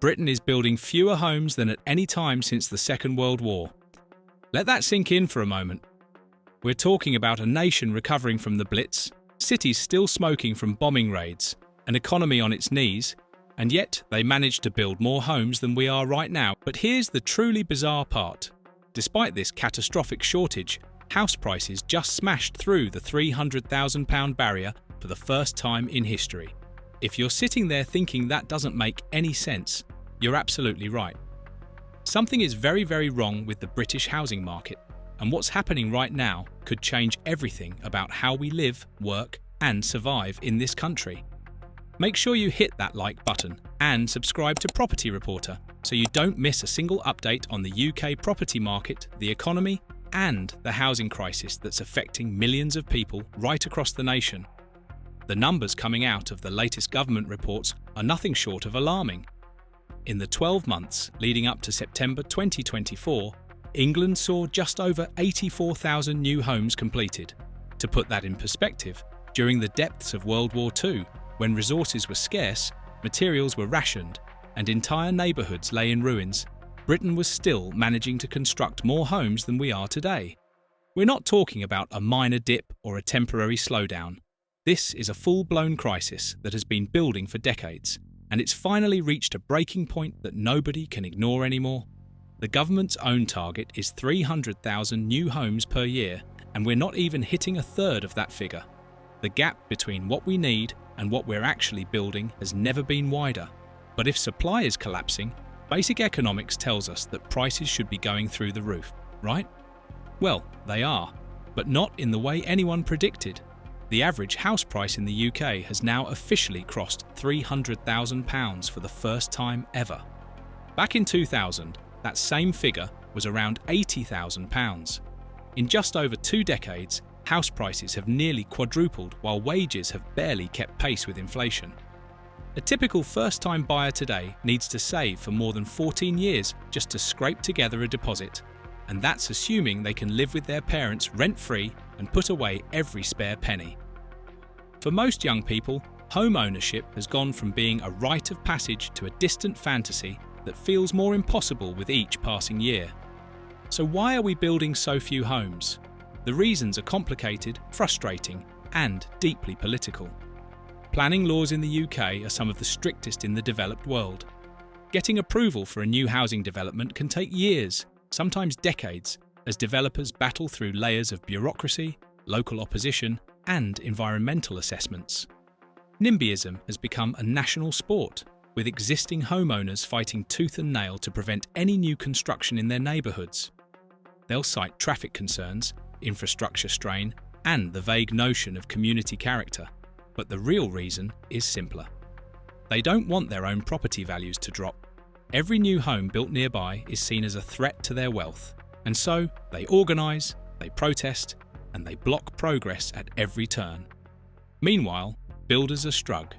Britain is building fewer homes than at any time since the Second World War. Let that sink in for a moment. We're talking about a nation recovering from the Blitz, cities still smoking from bombing raids, an economy on its knees, and yet they managed to build more homes than we are right now. But here's the truly bizarre part. Despite this catastrophic shortage, house prices just smashed through the £300,000 barrier for the first time in history. If you're sitting there thinking that doesn't make any sense, you're absolutely right. Something is very, very wrong with the British housing market, and what's happening right now could change everything about how we live, work, and survive in this country. Make sure you hit that like button and subscribe to Property Reporter so you don't miss a single update on the UK property market, the economy, and the housing crisis that's affecting millions of people right across the nation. The numbers coming out of the latest government reports are nothing short of alarming. In the 12 months leading up to September 2024, England saw just over 84,000 new homes completed. To put that in perspective, during the depths of World War II, when resources were scarce, materials were rationed, and entire neighbourhoods lay in ruins, Britain was still managing to construct more homes than we are today. We're not talking about a minor dip or a temporary slowdown. This is a full-blown crisis that has been building for decades, and it's finally reached a breaking point that nobody can ignore anymore. The government's own target is 300,000 new homes per year, and we're not even hitting a third of that figure. The gap between what we need and what we're actually building has never been wider. But if supply is collapsing, basic economics tells us that prices should be going through the roof, right? Well, they are, but not in the way anyone predicted. The average house price in the UK has now officially crossed £300,000 for the first time ever. Back in 2000, that same figure was around £80,000. In just over 2 decades, house prices have nearly quadrupled while wages have barely kept pace with inflation. A typical first-time buyer today needs to save for more than 14 years just to scrape together a deposit, and that's assuming they can live with their parents rent-free and put away every spare penny. For most young people, home ownership has gone from being a rite of passage to a distant fantasy that feels more impossible with each passing year. So why are we building so few homes? The reasons are complicated, frustrating, and deeply political. Planning laws in the UK are some of the strictest in the developed world. Getting approval for a new housing development can take years, sometimes decades, as developers battle through layers of bureaucracy, local opposition, and environmental assessments. NIMBYism has become a national sport, with existing homeowners fighting tooth and nail to prevent any new construction in their neighbourhoods. They'll cite traffic concerns, infrastructure strain, and the vague notion of community character. But the real reason is simpler. They don't want their own property values to drop. Every new home built nearby is seen as a threat to their wealth, and so they organise, they protest, and they block progress at every turn. Meanwhile, builders are struggling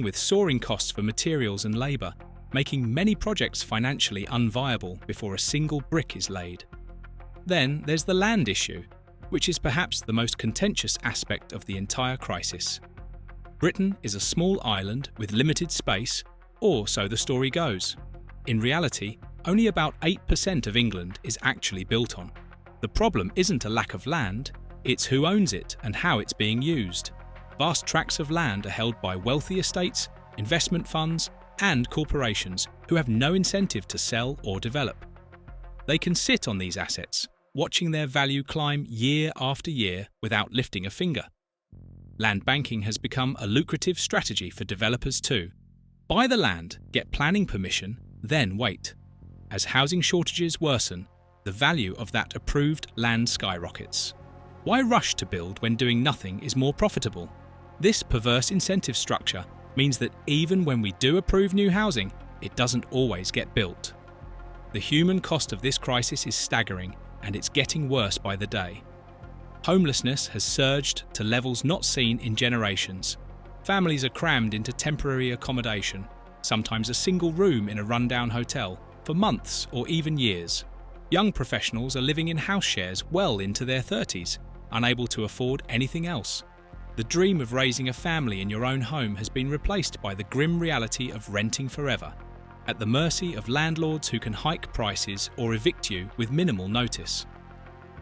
with soaring costs for materials and labour, making many projects financially unviable before a single brick is laid. Then there's the land issue, which is perhaps the most contentious aspect of the entire crisis. Britain is a small island with limited space, or so the story goes. In reality, only about 8% of England is actually built on. The problem isn't a lack of land, it's who owns it and how it's being used. Vast tracts of land are held by wealthy estates, investment funds, and corporations who have no incentive to sell or develop. They can sit on these assets, watching their value climb year after year without lifting a finger. Land banking has become a lucrative strategy for developers too. Buy the land, get planning permission, then wait. As housing shortages worsen, the value of that approved land skyrockets. Why rush to build when doing nothing is more profitable? This perverse incentive structure means that even when we do approve new housing, it doesn't always get built. The human cost of this crisis is staggering, and it's getting worse by the day. Homelessness has surged to levels not seen in generations. Families are crammed into temporary accommodation, sometimes a single room in a rundown hotel, for months or even years. Young professionals are living in house shares well into their 30s, unable to afford anything else. The dream of raising a family in your own home has been replaced by the grim reality of renting forever, at the mercy of landlords who can hike prices or evict you with minimal notice.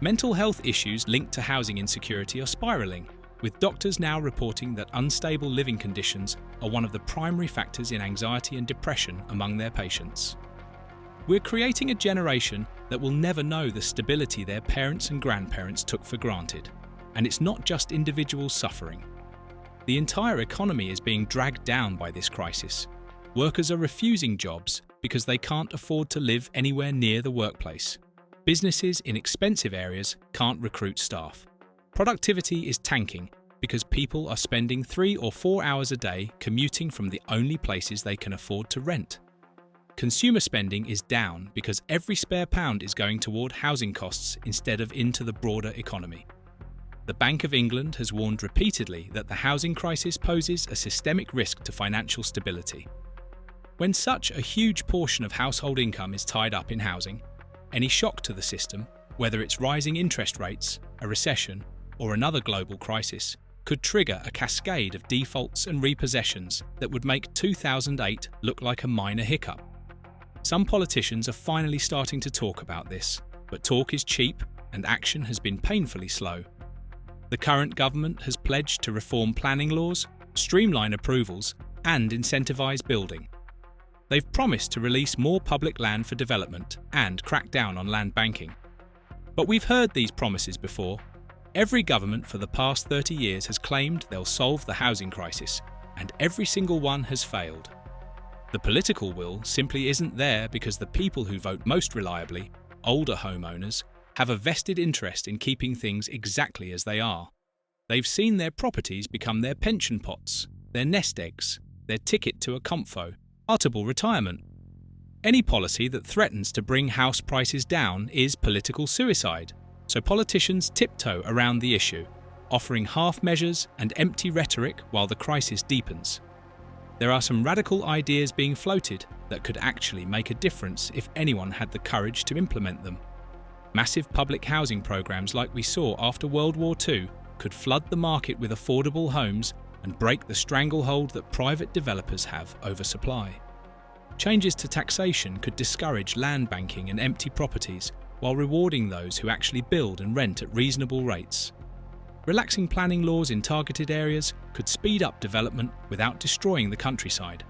Mental health issues linked to housing insecurity are spiralling, with doctors now reporting that unstable living conditions are one of the primary factors in anxiety and depression among their patients. We're creating a generation that will never know the stability their parents and grandparents took for granted. And it's not just individuals suffering. The entire economy is being dragged down by this crisis. Workers are refusing jobs because they can't afford to live anywhere near the workplace. Businesses in expensive areas can't recruit staff. Productivity is tanking because people are spending 3 or 4 hours a day commuting from the only places they can afford to rent. Consumer spending is down because every spare pound is going toward housing costs instead of into the broader economy. The Bank of England has warned repeatedly that the housing crisis poses a systemic risk to financial stability. When such a huge portion of household income is tied up in housing, any shock to the system, whether it's rising interest rates, a recession, or another global crisis, could trigger a cascade of defaults and repossessions that would make 2008 look like a minor hiccup. Some politicians are finally starting to talk about this, but talk is cheap and action has been painfully slow. The current government has pledged to reform planning laws, streamline approvals, and incentivise building. They've promised to release more public land for development and crack down on land banking. But we've heard these promises before. Every government for the past 30 years has claimed they'll solve the housing crisis, and every single one has failed. The political will simply isn't there because the people who vote most reliably, older homeowners, have a vested interest in keeping things exactly as they are. They've seen their properties become their pension pots, their nest eggs, their ticket to a comfortable retirement. Any policy that threatens to bring house prices down is political suicide, so politicians tiptoe around the issue, offering half measures and empty rhetoric while the crisis deepens. There are some radical ideas being floated that could actually make a difference if anyone had the courage to implement them. Massive public housing programs like we saw after World War II could flood the market with affordable homes and break the stranglehold that private developers have over supply. Changes to taxation could discourage land banking and empty properties while rewarding those who actually build and rent at reasonable rates. Relaxing planning laws in targeted areas could speed up development without destroying the countryside.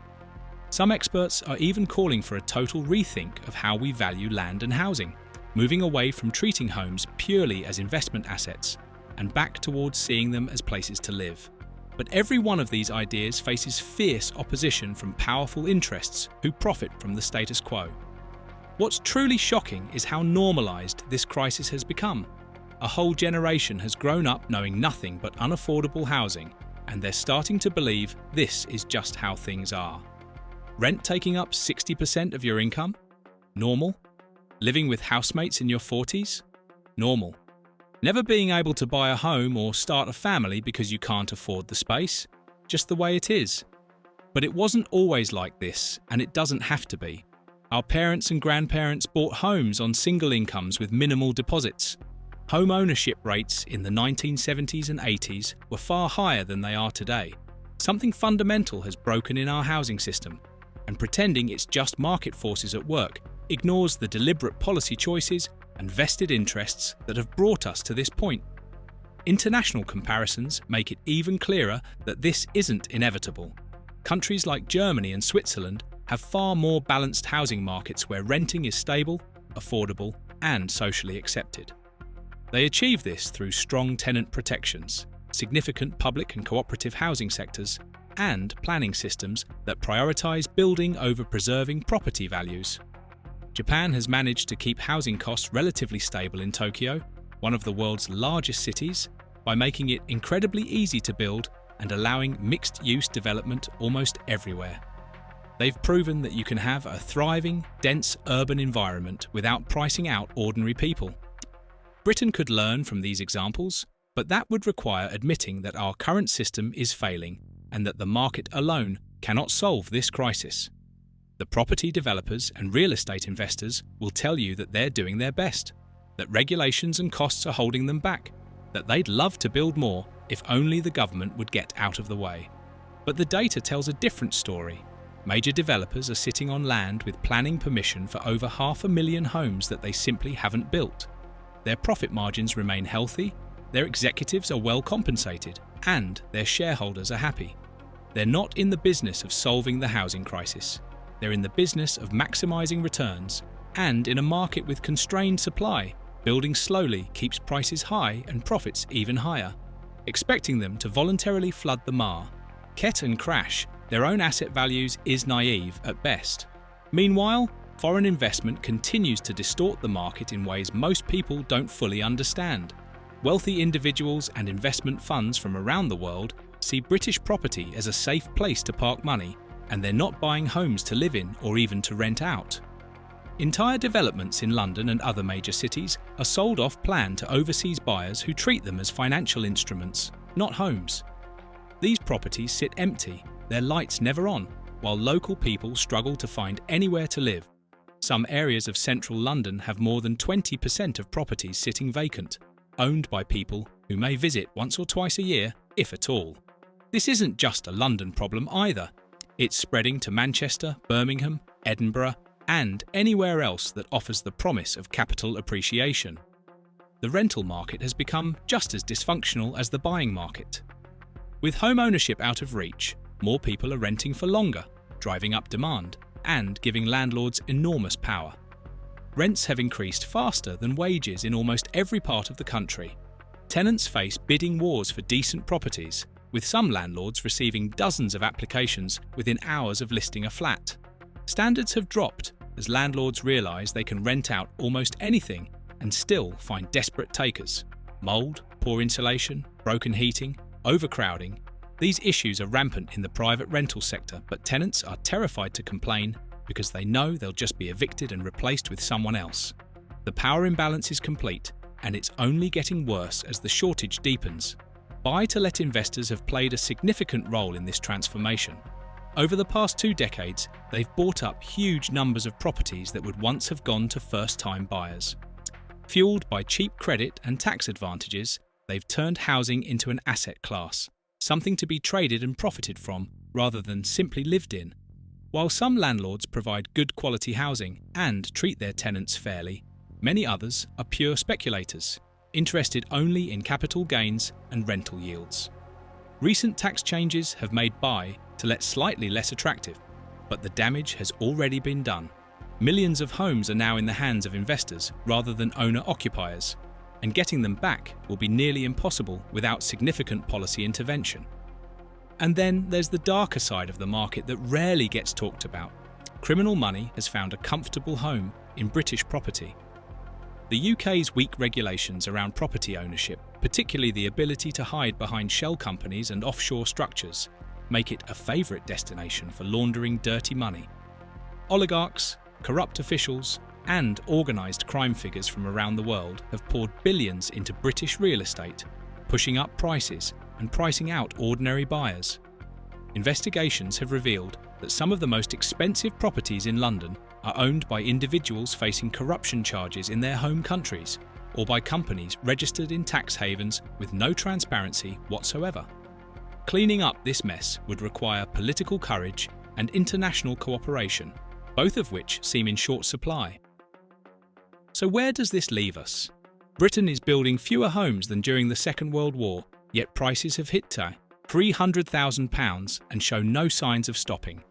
Some experts are even calling for a total rethink of how we value land and housing, moving away from treating homes purely as investment assets and back towards seeing them as places to live. But every one of these ideas faces fierce opposition from powerful interests who profit from the status quo. What's truly shocking is how normalised this crisis has become. A whole generation has grown up knowing nothing but unaffordable housing, and they're starting to believe this is just how things are. Rent taking up 60% of your income? Normal. Living with housemates in your 40s? Normal. Never being able to buy a home or start a family because you can't afford the space? Just the way it is. But it wasn't always like this, and it doesn't have to be. Our parents and grandparents bought homes on single incomes with minimal deposits. Home ownership rates in the 1970s and 80s were far higher than they are today. Something fundamental has broken in our housing system, and pretending it's just market forces at work ignores the deliberate policy choices and vested interests that have brought us to this point. International comparisons make it even clearer that this isn't inevitable. Countries like Germany and Switzerland have far more balanced housing markets where renting is stable, affordable, and socially accepted. They achieve this through strong tenant protections, significant public and cooperative housing sectors, and planning systems that prioritise building over preserving property values. Japan has managed to keep housing costs relatively stable in Tokyo, one of the world's largest cities, by making it incredibly easy to build and allowing mixed-use development almost everywhere. They've proven that you can have a thriving, dense urban environment without pricing out ordinary people. Britain could learn from these examples, but that would require admitting that our current system is failing and that the market alone cannot solve this crisis. The property developers and real estate investors will tell you that they're doing their best, that regulations and costs are holding them back, that they'd love to build more if only the government would get out of the way. But the data tells a different story. Major developers are sitting on land with planning permission for over 500,000 homes that they simply haven't built. Their profit margins remain healthy, their executives are well compensated, and their shareholders are happy. They're not in the business of solving the housing crisis. They're in the business of maximizing returns, and in a market with constrained supply, building slowly keeps prices high and profits even higher, expecting them to voluntarily flood the market and crash their own asset values is naive at best. Meanwhile, foreign investment continues to distort the market in ways most people don't fully understand. Wealthy individuals and investment funds from around the world see British property as a safe place to park money, and they're not buying homes to live in or even to rent out. Entire developments in London and other major cities are sold off plan to overseas buyers who treat them as financial instruments, not homes. These properties sit empty, their lights never on, while local people struggle to find anywhere to live. Some areas of central London have more than 20% of properties sitting vacant, owned by people who may visit once or twice a year, if at all. This isn't just a London problem either. It's spreading to Manchester, Birmingham, Edinburgh, and anywhere else that offers the promise of capital appreciation. The rental market has become just as dysfunctional as the buying market. With home ownership out of reach, more people are renting for longer, driving up demand, and giving landlords enormous power. Rents have increased faster than wages in almost every part of the country. Tenants face bidding wars for decent properties, with some landlords receiving dozens of applications within hours of listing a flat. Standards have dropped as landlords realise they can rent out almost anything and still find desperate takers. Mould, poor insulation, broken heating, overcrowding. These issues are rampant in the private rental sector, but tenants are terrified to complain because they know they'll just be evicted and replaced with someone else. The power imbalance is complete, and it's only getting worse as the shortage deepens. Buy-to-let investors have played a significant role in this transformation. Over the past 2 decades, they've bought up huge numbers of properties that would once have gone to first-time buyers. Fueled by cheap credit and tax advantages, they've turned housing into an asset class, something to be traded and profited from rather than simply lived in. While some landlords provide good quality housing and treat their tenants fairly, many others are pure speculators, interested only in capital gains and rental yields. Recent tax changes have made buy-to-let slightly less attractive, but the damage has already been done. Millions of homes are now in the hands of investors rather than owner-occupiers, and getting them back will be nearly impossible without significant policy intervention. And then there's the darker side of the market that rarely gets talked about. Criminal money has found a comfortable home in British property. The UK's weak regulations around property ownership, particularly the ability to hide behind shell companies and offshore structures, make it a favourite destination for laundering dirty money. Oligarchs, corrupt officials, and organised crime figures from around the world have poured billions into British real estate, pushing up prices and pricing out ordinary buyers. Investigations have revealed that some of the most expensive properties in London are owned by individuals facing corruption charges in their home countries, or by companies registered in tax havens with no transparency whatsoever. Cleaning up this mess would require political courage and international cooperation, both of which seem in short supply. So where does this leave us? Britain is building fewer homes than during the Second World War, yet prices have hit to £300,000 and show no signs of stopping.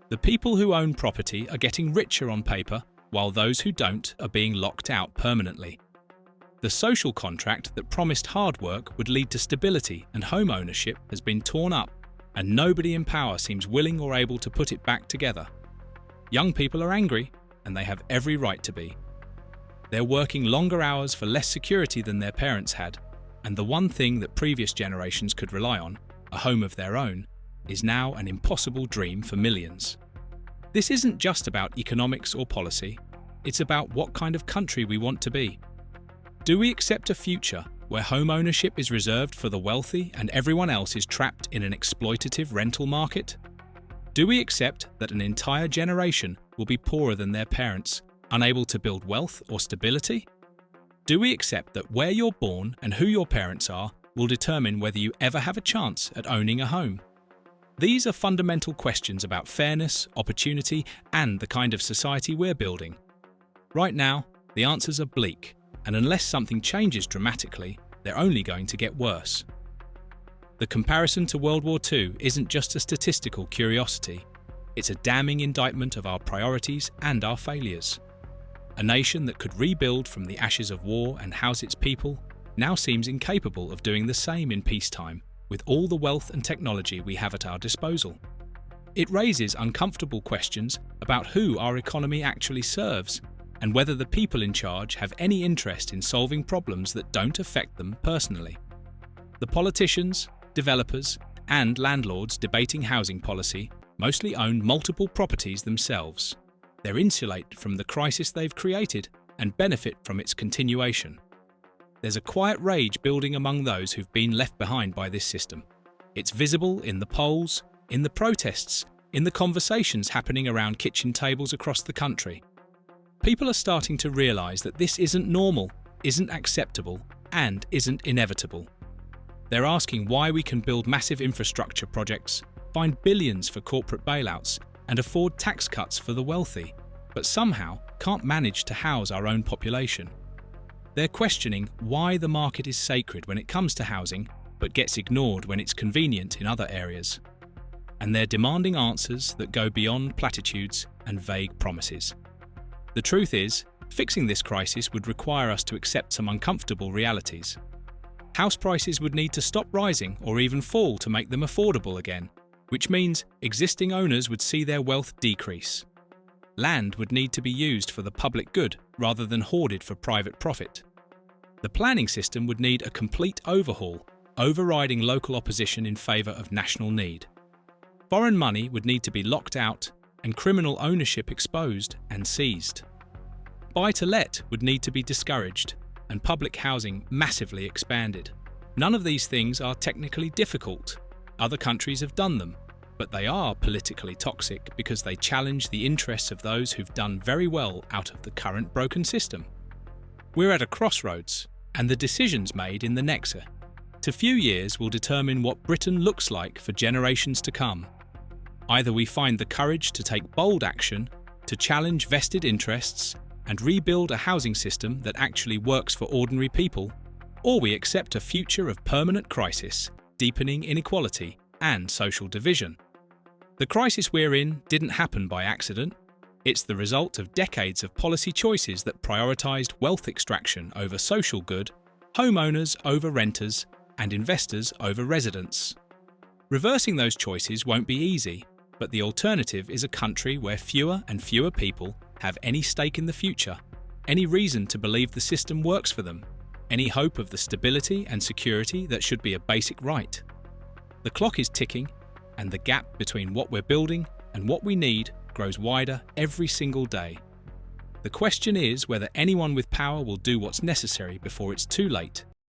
The people who own property are getting richer on paper, while those who don't are being locked out permanently. The social contract that promised hard work would lead to stability and home ownership has been torn up, and nobody in power seems willing or able to put it back together. Young people are angry, and they have every right to be. They're working longer hours for less security than their parents had, and the one thing that previous generations could rely on, a home of their own, is now an impossible dream for millions. This isn't just about economics or policy, it's about what kind of country we want to be. Do we accept a future where home ownership is reserved for the wealthy and everyone else is trapped in an exploitative rental market? Do we accept that an entire generation will be poorer than their parents, unable to build wealth or stability? Do we accept that where you're born and who your parents are will determine whether you ever have a chance at owning a home? These are fundamental questions about fairness, opportunity, and the kind of society we're building. Right now, the answers are bleak, and unless something changes dramatically, they're only going to get worse. The comparison to World War II isn't just a statistical curiosity, it's a damning indictment of our priorities and our failures. A nation that could rebuild from the ashes of war and house its people now seems incapable of doing the same in peacetime with all the wealth and technology we have at our disposal. It raises uncomfortable questions about who our economy actually serves and whether the people in charge have any interest in solving problems that don't affect them personally. The politicians, developers, and landlords debating housing policy mostly own multiple properties themselves. They're insulated from the crisis they've created and benefit from its continuation. There's a quiet rage building among those who've been left behind by this system. It's visible in the polls, in the protests, in the conversations happening around kitchen tables across the country. People are starting to realise that this isn't normal, isn't acceptable, and isn't inevitable. They're asking why we can build massive infrastructure projects, find billions for corporate bailouts, and afford tax cuts for the wealthy, but somehow can't manage to house our own population. They're questioning why the market is sacred when it comes to housing, but gets ignored when it's convenient in other areas. And they're demanding answers that go beyond platitudes and vague promises. The truth is, fixing this crisis would require us to accept some uncomfortable realities. House prices would need to stop rising or even fall to make them affordable again, which means existing owners would see their wealth decrease. Land would need to be used for the public good rather than hoarded for private profit. The planning system would need a complete overhaul, overriding local opposition in favour of national need. Foreign money would need to be locked out and criminal ownership exposed and seized. Buy-to-let would need to be discouraged and public housing massively expanded. None of these things are technically difficult. Other countries have done them, but they are politically toxic because they challenge the interests of those who've done very well out of the current broken system. We're at a crossroads, and the decisions made in the next few years will determine what Britain looks like for generations to come. Either we find the courage to take bold action, to challenge vested interests, and rebuild a housing system that actually works for ordinary people, or we accept a future of permanent crisis, deepening inequality, and social division. The crisis we're in didn't happen by accident. It's the result of decades of policy choices that prioritised wealth extraction over social good, homeowners over renters, and investors over residents. Reversing those choices won't be easy, but the alternative is a country where fewer and fewer people have any stake in the future, any reason to believe the system works for them, any hope of the stability and security that should be a basic right. The clock is ticking, and the gap between what we're building and what we need grows wider every single day. The question is whether anyone with power will do what's necessary before it's too late